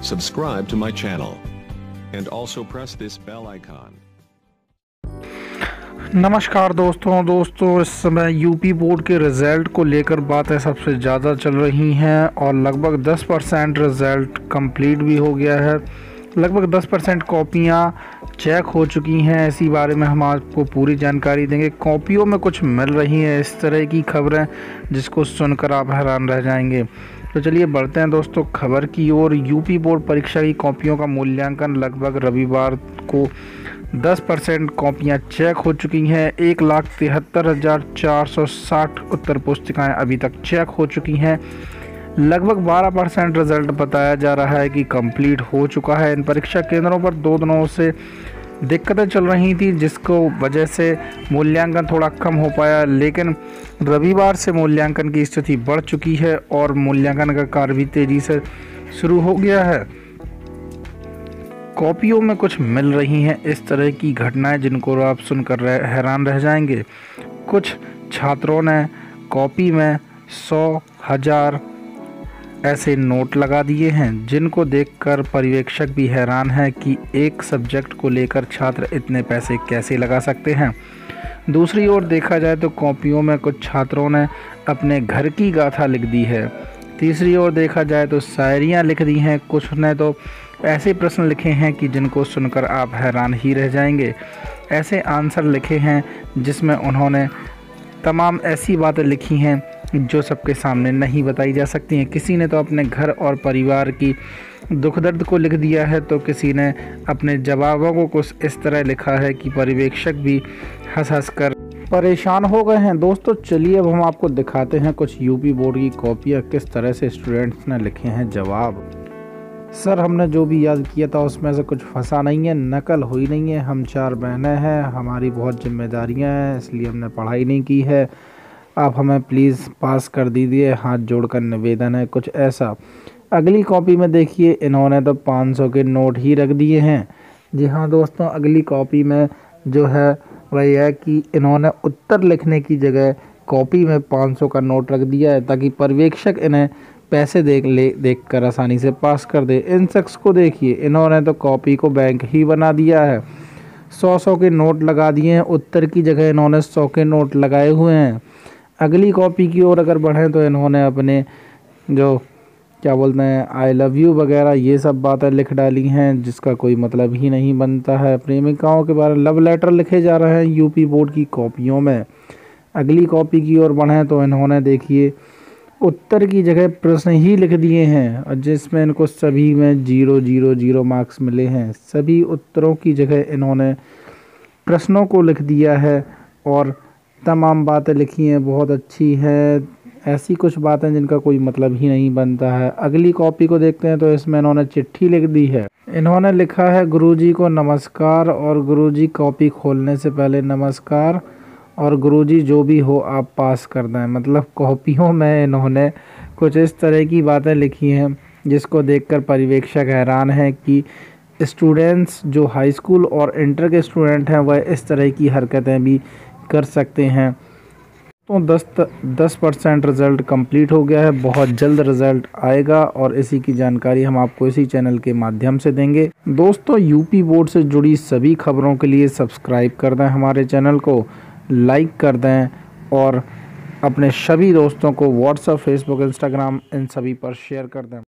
subscribe to my channel and also press this bell icon. नमस्कार दोस्तों इस समय यूपी बोर्ड के रिज़ल्ट को लेकर बातें सबसे ज़्यादा चल रही हैं और लगभग 10% रिज़ल्ट कंप्लीट भी हो गया है। लगभग 10% कॉपियाँ चेक हो चुकी हैं। इसी बारे में हम आपको पूरी जानकारी देंगे। कॉपियों में कुछ मिल रही हैं इस तरह की खबरें जिसको सुनकर आप हैरान रह जाएंगे। तो चलिए बढ़ते हैं दोस्तों खबर की ओर। यूपी बोर्ड परीक्षा की कॉपियों का मूल्यांकन लगभग रविवार को 10% कॉपियाँ चेक हो चुकी हैं। 1,73,460 उत्तर पुस्तिकाएँ अभी तक चेक हो चुकी हैं। लगभग 12% रिजल्ट बताया जा रहा है कि कंप्लीट हो चुका है। इन परीक्षा केंद्रों पर 2 दिनों से दिक्कतें चल रही थी जिसको वजह से मूल्यांकन थोड़ा कम हो पाया, लेकिन रविवार से मूल्यांकन की स्थिति बढ़ चुकी है और मूल्यांकन का कार्य भी तेज़ी से शुरू हो गया है। कॉपियों में कुछ मिल रही हैं इस तरह की घटनाएं जिनको आप सुनकर हैरान रह जाएंगे। कुछ छात्रों ने कॉपी में 100, 1000 ऐसे नोट लगा दिए हैं जिनको देखकर पर्यवेक्षक भी हैरान है कि एक सब्जेक्ट को लेकर छात्र इतने पैसे कैसे लगा सकते हैं। दूसरी ओर देखा जाए तो कॉपियों में कुछ छात्रों ने अपने घर की गाथा लिख दी है। तीसरी ओर देखा जाए तो शायरियाँ लिख दी हैं। कुछ ने तो ऐसे प्रश्न लिखे हैं कि जिनको सुनकर आप हैरान ही रह जाएंगे। ऐसे आंसर लिखे हैं जिसमें उन्होंने तमाम ऐसी बातें लिखी हैं जो सबके सामने नहीं बताई जा सकती हैं। किसी ने तो अपने घर और परिवार की दुख दर्द को लिख दिया है, तो किसी ने अपने जवाबों को कुछ इस तरह लिखा है कि पर्यवेक्षक भी हंस कर परेशान हो गए हैं। दोस्तों चलिए अब हम आपको दिखाते हैं कुछ यूपी बोर्ड की कॉपियाँ किस तरह से स्टूडेंट्स ने लिखे हैं जवाब। सर हमने जो भी याद किया था उसमें से कुछ फंसा नहीं है, नकल हुई नहीं है। हम 4 बहनें हैं, हमारी बहुत जिम्मेदारियां हैं, इसलिए हमने पढ़ाई नहीं की है। आप हमें प्लीज़ पास कर दीजिए, हाथ जोड़कर निवेदन है, कुछ ऐसा। अगली कॉपी में देखिए इन्होंने तो 500 के नोट ही रख दिए हैं। जी हाँ दोस्तों, अगली कॉपी में जो है वही है कि इन्होंने उत्तर लिखने की जगह कॉपी में 500 का नोट रख दिया है ताकि पर्यवेक्षक इन्हें पैसे देखकर आसानी से पास कर दे। इन शख्स को देखिए, इन्होंने तो कॉपी को बैंक ही बना दिया है। 100 के नोट लगा दिए हैं, उत्तर की जगह इन्होंने 100 के नोट लगाए हुए हैं। अगली कॉपी की ओर अगर बढ़ें तो इन्होंने अपने जो क्या बोलते हैं आई लव यू वगैरह ये सब बातें लिख डाली हैं जिसका कोई मतलब ही नहीं बनता है। प्रेमिकाओं के बारे में लव लेटर लिखे जा रहे हैं यूपी बोर्ड की कॉपियों में। अगली कॉपी की ओर बढ़ें तो इन्होंने देखिए उत्तर की जगह प्रश्न ही लिख दिए हैं और जिसमें इनको सभी में 0 मार्क्स मिले हैं। सभी उत्तरों की जगह इन्होंने प्रश्नों को लिख दिया है और तमाम बातें लिखी हैं, बहुत अच्छी है। ऐसी कुछ बातें जिनका कोई मतलब ही नहीं बनता है। अगली कॉपी को देखते हैं तो इसमें इन्होंने चिट्ठी लिख दी है। इन्होंने लिखा है गुरुजी को नमस्कार और गुरुजी कॉपी खोलने से पहले नमस्कार और गुरुजी जो भी हो आप पास कर दें। मतलब कॉपियों में इन्होंने कुछ इस तरह की बातें लिखी हैं जिसको देखकर पर्यवेक्षक हैरान है कि स्टूडेंट्स जो हाई स्कूल और इंटर के स्टूडेंट हैं वह इस तरह की हरकतें भी कर सकते हैं। तो 10% रिज़ल्ट कंप्लीट हो गया है। बहुत जल्द रिज़ल्ट आएगा और इसी की जानकारी हम आपको इसी चैनल के माध्यम से देंगे। दोस्तों यूपी बोर्ड से जुड़ी सभी खबरों के लिए सब्सक्राइब कर दें हमारे चैनल को, लाइक कर दें और अपने सभी दोस्तों को व्हाट्सएप, फेसबुक, इंस्टाग्राम इन सभी पर शेयर कर दें।